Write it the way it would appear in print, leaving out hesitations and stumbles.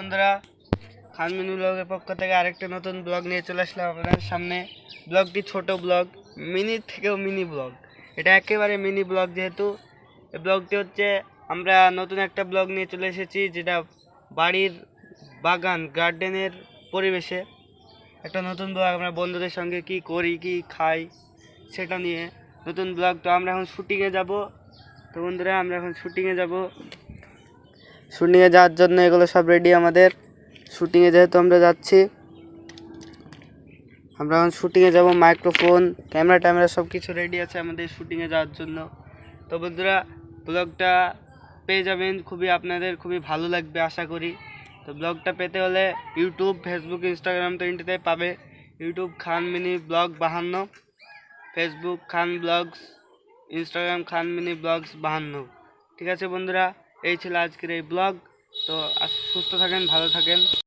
বন্ধুরা, খান মিনি ব্লগের পক্ষ থেকে আরেকটা নতুন ব্লগ নিয়ে চলে আসলাম আপনাদের সামনে। ব্লগটি ছোট ব্লগ, মিনি থেকেও মিনি ব্লগ। এটা একেবারে মিনি ব্লগ, যেহেতু এই ব্লগটি হচ্ছে আমরা নতুন একটা ব্লগ নিয়ে চলে এসেছি, যেটা বাড়ির বাগান গার্ডেনের পরিবেশে একটা নতুন ব্লগ। আমরা বন্ধুদের সঙ্গে কি করি কি খাই সেটা নিয়ে নতুন ব্লগ। তো আমরা এখন শুটিংয়ে যাব। তো বন্ধুরা, আমরা এখন শুটিংয়ে যাওয়ার জন্য এগুলো সব রেডি আমাদের। শুটিংয়ে যেহেতু আমরা যাচ্ছি, আমরা এখন শুটিংয়ে যাব। মাইক্রোফোন, ক্যামেরা সব কিছু রেডি আছে আমাদের শুটিংয়ে যাওয়ার জন্য। তো বন্ধুরা, ব্লগটা পেয়ে যাবেন, আপনাদের খুবই ভালো লাগবে আশা করি। তো ব্লগটা পেতে হলে ইউটিউব, ফেসবুক, ইনস্টাগ্রাম তো তিনটেতেই পাবে। ইউটিউব খান মিনি ব্লগ 52, ফেসবুক খান ব্লগস, ইনস্টাগ্রাম খান মিনি ব্লগস 52। ঠিক আছে বন্ধুরা, এই ছিল আজকের এই ব্লগ। তো সুস্থ থাকেন, ভালো থাকেন।